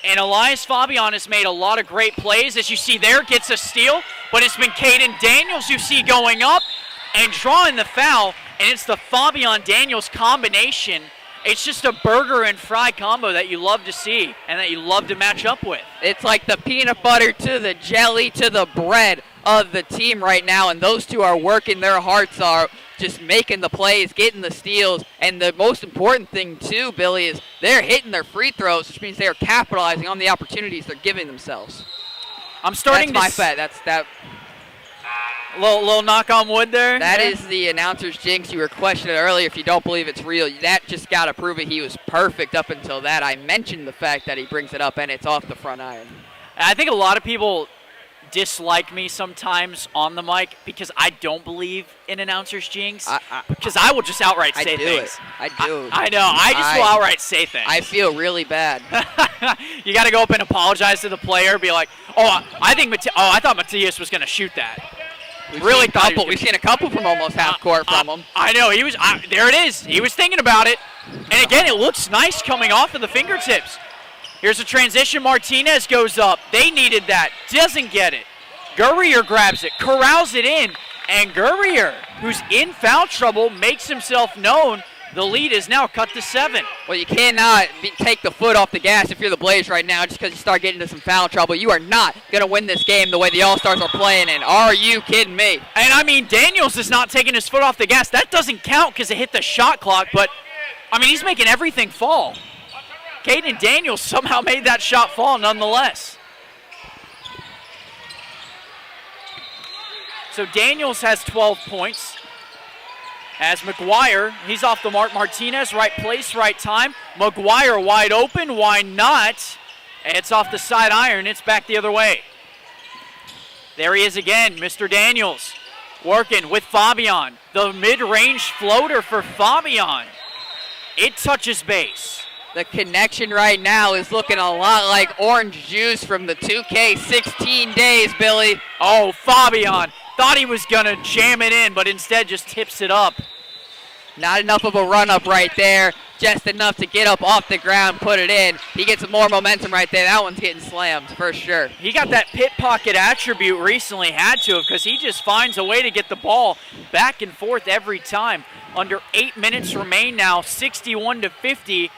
And Elias Fabian has made a lot of great plays. As you see there, gets a steal. But it's been Caden Daniels you see going up and drawing the foul. And it's the Fabian-Daniels combination. It's just a burger and fry combo that you love to see and that you love to match up with. It's like the peanut butter to the jelly to the bread of the team right now. And those two are working their hearts are just making the plays, getting the steals. And the most important thing, too, Billy, is they're hitting their free throws, which means they're capitalizing on the opportunities they're giving themselves. I'm starting That's my bet. That's that. Little knock on wood there. That is the announcer's jinx. You were questioning earlier if you don't believe it's real. That just got to prove it. He was perfect up until that. I mentioned the fact that he brings it up, and it's off the front iron. I think a lot of people dislike me sometimes on the mic because I don't believe in announcer's jinx. Because I will just outright say things. I do. I know. I just will outright say things. I feel really bad. You got to go up and apologize to the player. Be like, I thought Matias was going to shoot that. We've seen a couple from almost half court from him. I know. He was. There it is. He was thinking about it. And again, it looks nice coming off of the fingertips. Here's a transition. Martinez goes up. They needed that. Doesn't get it. Gurrier grabs it, corrals it in, and Gurrier, who's in foul trouble, makes himself known. The lead is now cut to 7. Well, you cannot take the foot off the gas if you're the Blaze right now just because you start getting into some foul trouble. You are not going to win this game the way the All-Stars are playing, and are you kidding me? And, I mean, Daniels is not taking his foot off the gas. That doesn't count because it hit the shot clock, but, I mean, he's making everything fall. Caden Daniels somehow made that shot fall nonetheless. So Daniels has 12 points. As McGuire, he's off the mark. Martinez, right place, right time. McGuire wide open, why not? It's off the side iron, it's back the other way. There he is again, Mr. Daniels. Working with Fabian. The mid-range floater for Fabian. It touches base. The connection right now is looking a lot like orange juice from the 2K16 days, Billy. Oh, Fabian thought he was going to jam it in, but instead just tips it up. Not enough of a run-up right there. Just enough to get up off the ground, put it in. He gets some more momentum right there. That one's getting slammed for sure. He got that pit pocket attribute recently, had to, because he just finds a way to get the ball back and forth every time. Under 8 minutes remain now, 61-50.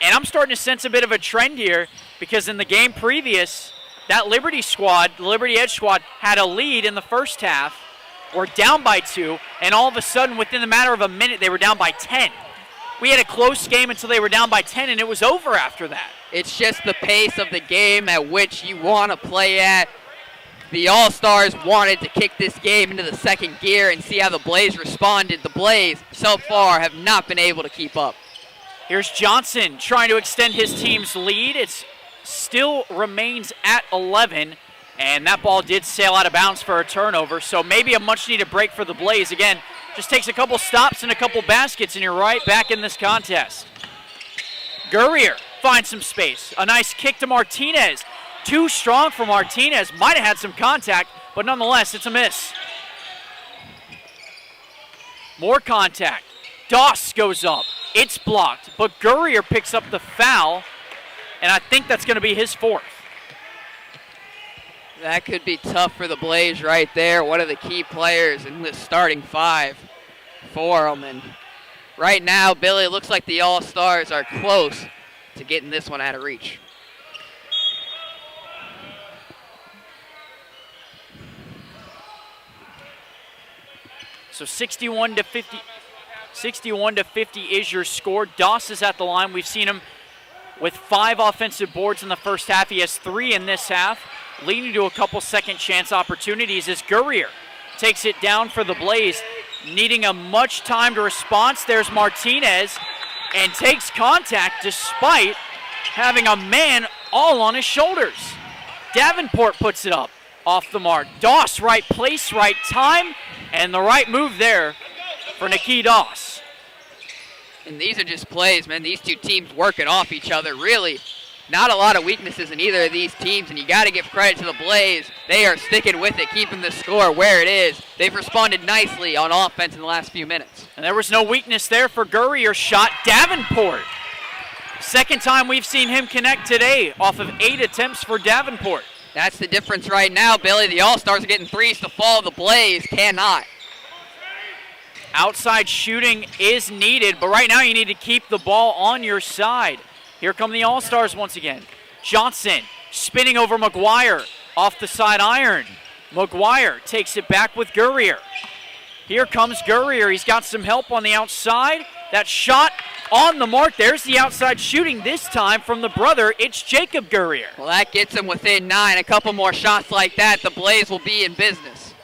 And I'm starting to sense a bit of a trend here because in the game previous, that Liberty squad, the Liberty Edge squad, had a lead in the first half, or down by 2, and all of a sudden, within the matter of a minute, they were down by 10. We had a close game until they were down by 10, and it was over after that. It's just the pace of the game at which you want to play at. The All-Stars wanted to kick this game into the second gear and see how the Blaze responded. The Blaze, so far, have not been able to keep up. Here's Johnson trying to extend his team's lead. It still remains at 11, and that ball did sail out of bounds for a turnover, so maybe a much-needed break for the Blaze. Again, just takes a couple stops and a couple baskets, and you're right back in this contest. Gurrier finds some space. A nice kick to Martinez. Too strong for Martinez. Might have had some contact, but nonetheless, it's a miss. More contact. Doss goes up. It's blocked, but Gurrier picks up the foul, and I think that's going to be his fourth. That could be tough for the Blaze right there. One of the key players in the starting five for them. And right now, Billy, it looks like the All-Stars are close to getting this one out of reach. So 61 to 50 is your score. Doss is at the line. We've seen him with 5 offensive boards in the first half. He has 3 in this half, leading to a couple second chance opportunities as Gurrier takes it down for the Blaze, needing a much timed response. There's Martinez and takes contact despite having a man all on his shoulders. Davenport puts it up off the mark. Doss, right place, right time, and the right move there for Nikki Doss. And these are just plays, man. These two teams working off each other. Really, not a lot of weaknesses in either of these teams, and you got to give credit to the Blaze. They are sticking with it, keeping the score where it is. They've responded nicely on offense in the last few minutes. And there was no weakness there for Gurrier's shot. Davenport. Second time we've seen him connect today off of 8 attempts for Davenport. That's the difference right now, Billy. The All-Stars are getting threes to fall. The Blaze cannot. Outside shooting is needed, but right now you need to keep the ball on your side. Here come the All-Stars once again. Johnson spinning over McGuire off the side iron. McGuire takes it back with Gurrier. Here comes Gurrier. He's got some help on the outside. That shot on the mark. There's the outside shooting this time from the brother. It's Jacob Gurrier. Well, that gets him within 9. A couple more shots like that, the Blaze will be in business.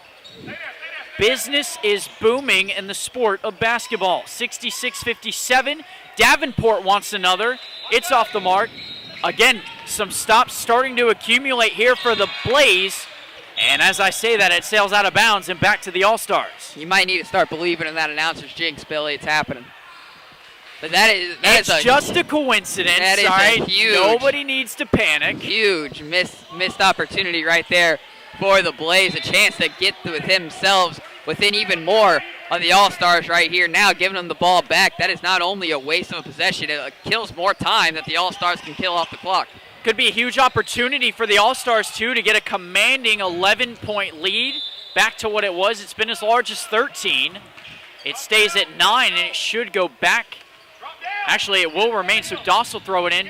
Business is booming in the sport of basketball. 66-57. Davenport wants another. It's off the mark. Again, some stops starting to accumulate here for the Blaze. And as I say that, it sails out of bounds and back to the All-Stars. You might need to start believing in that announcer's jinx, Billy. It's happening. But it's just a coincidence. That is all right? a huge, nobody needs to panic. Huge missed opportunity right there for the Blaze. A chance to get with themselves within even more of the All-Stars right here. Now giving them the ball back. That is not only a waste of a possession, it kills more time that the All-Stars can kill off the clock. Could be a huge opportunity for the All-Stars, too, to get a commanding 11-point lead. Back to what it was. It's been as large as 13. It stays at 9, and it should go back. Actually, it will remain, so Doss will throw it in,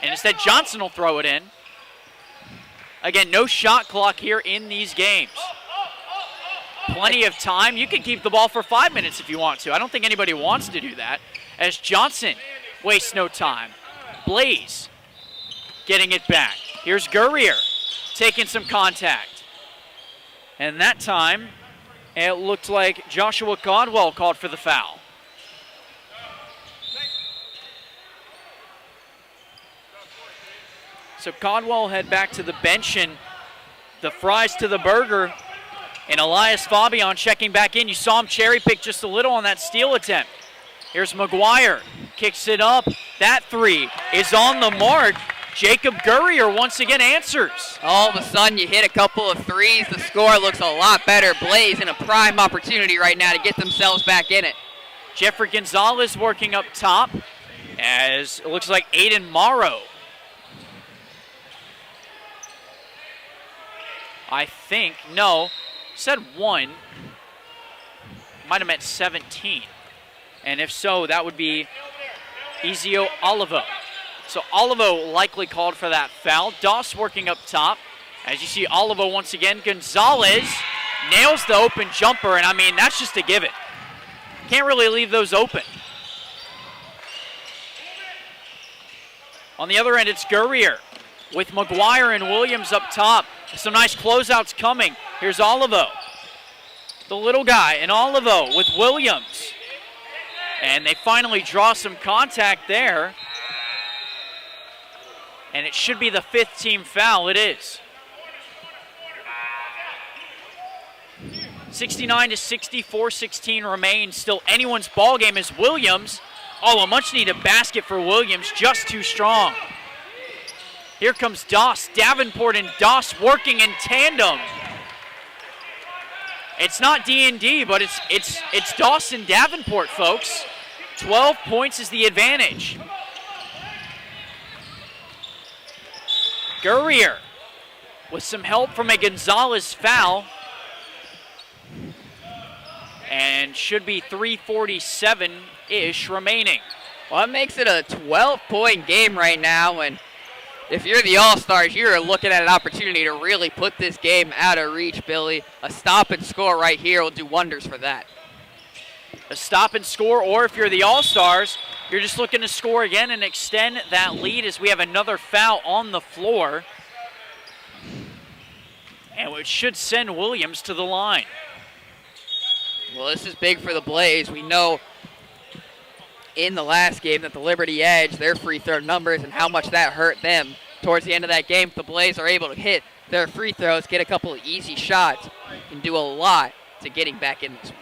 and instead Johnson will throw it in. Again, no shot clock here in these games. Plenty of time. You can keep the ball for 5 minutes if you want to. I don't think anybody wants to do that, as Johnson wastes no time. Blaze getting it back. Here's Gurrier taking some contact. And that time, it looked like Joshua Godwell called for the foul. So Godwell head back to the bench, and the fries to the burger. And Elias Fabian checking back in. You saw him cherry pick just a little on that steal attempt. Here's McGuire, kicks it up. That three is on the mark. Jacob Gurrier once again answers. All of a sudden you hit a couple of threes. The score looks a lot better. Blaze in a prime opportunity right now to get themselves back in it. Jeffrey Gonzalez working up top as it looks like Aiden Morrow. I think, no, said 1. Might have meant 17. And if so, that would be Ezio Olivo. So Olivo likely called for that foul. Doss working up top. As you see Olivo once again. Gonzalez nails the open jumper, and I mean, that's just a give it. Can't really leave those open. On the other end, it's Gurrier with McGuire and Williams up top. Some nice closeouts coming. Here's Olivo, the little guy, and Olivo with Williams. And they finally draw some contact there. And it should be the 5th team foul. It is. 69 to 64, 16 remains. Still anyone's ball game as Williams. Oh, a much needed basket for Williams, just too strong. Here comes Doss. Davenport and Doss working in tandem. It's not D&D, but it's Doss and Davenport, folks. 12 points is the advantage. Gurrier with some help from a Gonzalez foul. And should be 3:47-ish remaining. Well, it makes it a 12-point game right now, and if you're the All-Stars, you're looking at an opportunity to really put this game out of reach, Billy. A stop and score right here will do wonders for that. A stop and score, or if you're the All-Stars, you're just looking to score again and extend that lead as we have another foul on the floor. And it should send Williams to the line. Well, this is big for the Blaze. We know in the last game that the Liberty Edge, their free throw numbers and how much that hurt them towards the end of that game. If the Blaze are able to hit their free throws, get a couple of easy shots, and do a lot to getting back in this one.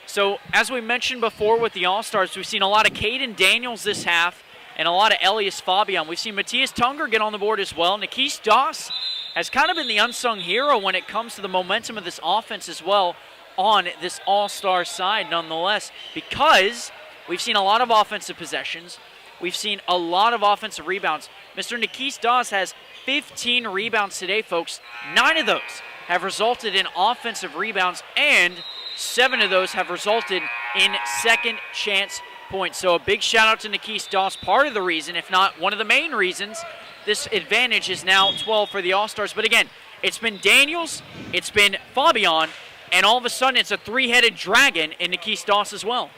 So, as we mentioned before with the All-Stars, we've seen a lot of Caden Daniels this half and a lot of Elias Fabian. We've seen Matthias Tunger get on the board as well. Nikis Doss has kind of been the unsung hero when it comes to the momentum of this offense as well on this All-Star side nonetheless, because we've seen a lot of offensive possessions. We've seen a lot of offensive rebounds. Mr. Nikis Doss has 15 rebounds today, folks. 9 of those have resulted in offensive rebounds, and 7 of those have resulted in second chance points. So a big shout out to Nikis Doss, part of the reason, if not one of the main reasons, this advantage is now 12 for the All-Stars. But again, it's been Daniels, it's been Fabian, and all of a sudden it's a three-headed dragon in Nikis Doss as well.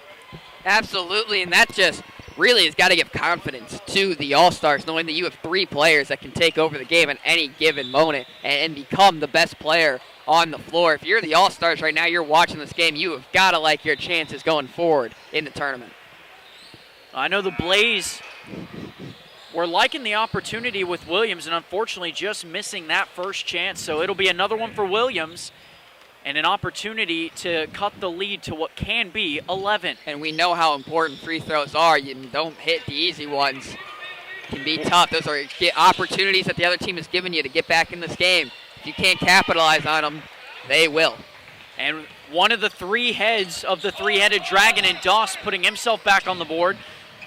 Absolutely, and that just really has got to give confidence to the All-Stars, knowing that you have 3 players that can take over the game at any given moment and become the best player on the floor. If you're the All-Stars right now, you're watching this game, you have got to like your chances going forward in the tournament. I know the Blaze were liking the opportunity with Williams and unfortunately just missing that first chance, so it'll be another one for Williams and an opportunity to cut the lead to what can be 11. And we know how important free throws are. You don't hit the easy ones. It can be tough. Those are opportunities that the other team has given you to get back in this game. If you can't capitalize on them, they will. And one of the 3 heads of the three-headed dragon in Doss putting himself back on the board.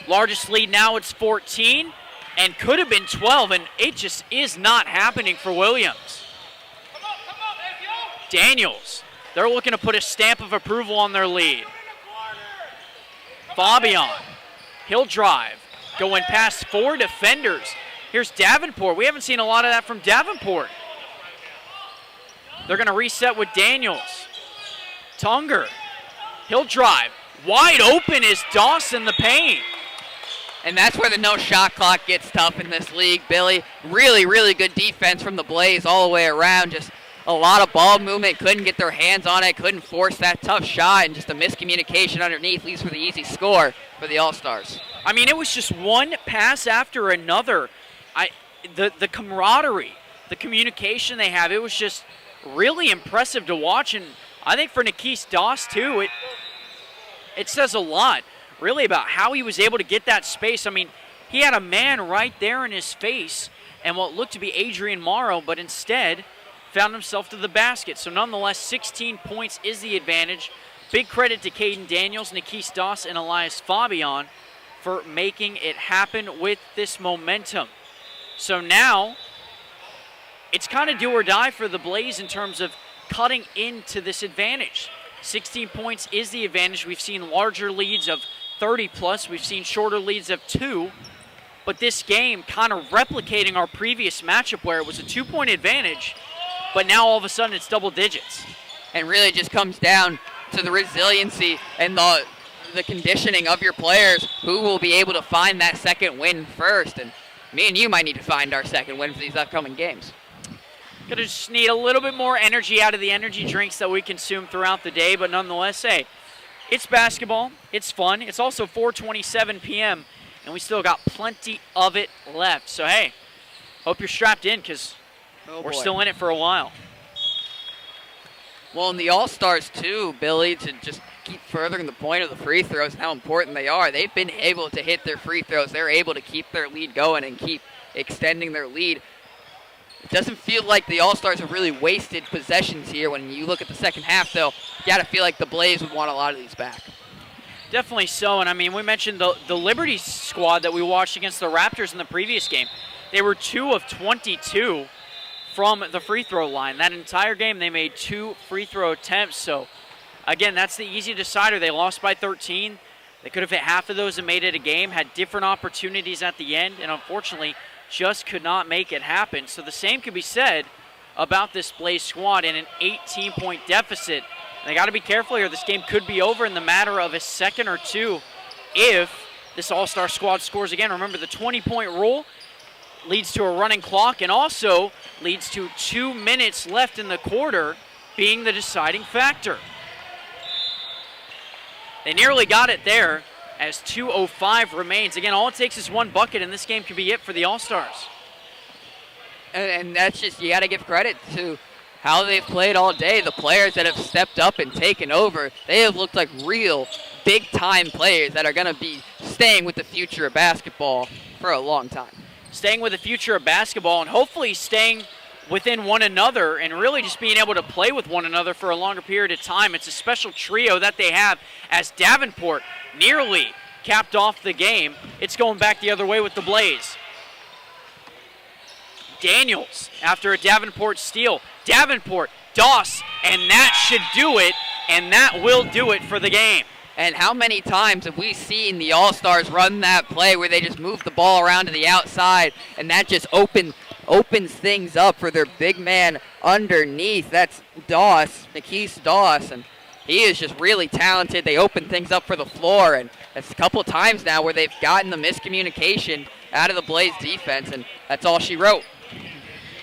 Largest lead now, it's 14, and could have been 12, and it just is not happening for Williams. Daniels, they're looking to put a stamp of approval on their lead. Fabian, he'll drive, going past 4 defenders. Here's Davenport. We haven't seen a lot of that from Davenport. They're going to reset with Daniels. Tunger, he'll drive. Wide open is Doss in the paint. And that's where the no shot clock gets tough in this league, Billy. Really, really good defense from the Blaze all the way around. Just a lot of ball movement, couldn't get their hands on it, couldn't force that tough shot, and just a miscommunication underneath leads for the easy score for the All-Stars. I mean, it was just one pass after another. The camaraderie, the communication they have, it was just really impressive to watch, and I think for Nikis Doss too, it says a lot really about how he was able to get that space. I mean, he had a man right there in his face and what looked to be Adrian Morrow, but instead found himself to the basket. So nonetheless, 16 points is the advantage. Big credit to Caden Daniels, Nikis Doss, and Elias Fabian for making it happen with this momentum. So now, it's kind of do or die for the Blaze in terms of cutting into this advantage. 16 points is the advantage. We've seen larger leads of 30 plus. We've seen shorter leads of 2. But this game kind of replicating our previous matchup where it was a 2-point advantage, but now all of a sudden it's double digits. And really just comes down to the resiliency and the conditioning of your players who will be able to find that second win first. And me and you might need to find our second win for these upcoming games. Gonna just need a little bit more energy out of the energy drinks that we consume throughout the day, but nonetheless, hey, it's basketball, it's fun. It's also 4:27 p.m., and we still got plenty of it left. So, hey, hope you're strapped in because we're still in it for a while. Well, and the All-Stars, too, Billy, to just keep furthering the point of the free throws and how important they are. They've been able to hit their free throws. They're able to keep their lead going and keep extending their lead. It doesn't feel like the All-Stars have really wasted possessions here. When you look at the second half, though, you got to feel like the Blaze would want a lot of these back. Definitely so, and I mean, we mentioned the Liberty squad that we watched against the Raptors in the previous game. They were 2 of 22 from the free throw line. That entire game, they made 2 free throw attempts. So, again, that's the easy decider. They lost by 13. They could have hit half of those and made it a game, had different opportunities at the end, and unfortunately just could not make it happen. So the same could be said about this Blaze squad in an 18-point deficit. They got to be careful here. This game could be over in the matter of a second or two if this All-Star squad scores again. Remember, the 20-point rule leads to a running clock and also leads to 2 minutes left in the quarter being the deciding factor. They nearly got it there as 2:05 remains. Again, all it takes is one bucket, and this game could be it for the All-Stars. And that's just, you got to give credit to how they've played all day. The players that have stepped up and taken over, they have looked like real big-time players that are going to be staying with the future of basketball for a long time. Staying with the future of basketball and hopefully staying within one another and really just being able to play with one another for a longer period of time. It's a special trio that they have as Davenport nearly capped off the game. It's going back the other way with the Blaze. Daniels after a Davenport steal. Davenport, Doss, and that should do it, and that will do it for the game. And how many times have we seen the All-Stars run that play where they just move the ball around to the outside and that just opens things up for their big man underneath? That's Doss, Nikis Doss, and he is just really talented. They open things up for the floor, and it's a couple times now where they've gotten the miscommunication out of the Blaze defense, and that's all she wrote.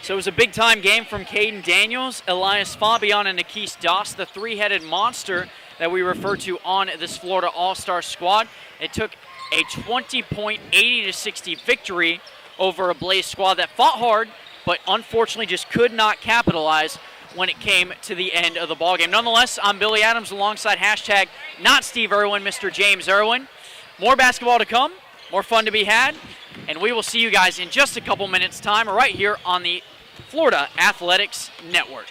So it was a big-time game from Caden Daniels, Elias Fabian, and Nikis Doss, the three-headed monster that we refer to on this Florida All-Star squad. It took a 20-point, 80-60 victory over a Blaze squad that fought hard, but unfortunately just could not capitalize when it came to the end of the ballgame. Nonetheless, I'm Billy Adams alongside hashtag not Steve Irwin, Mr. James Irwin. More basketball to come, more fun to be had, and we will see you guys in just a couple minutes' time right here on the Florida Athletics Network.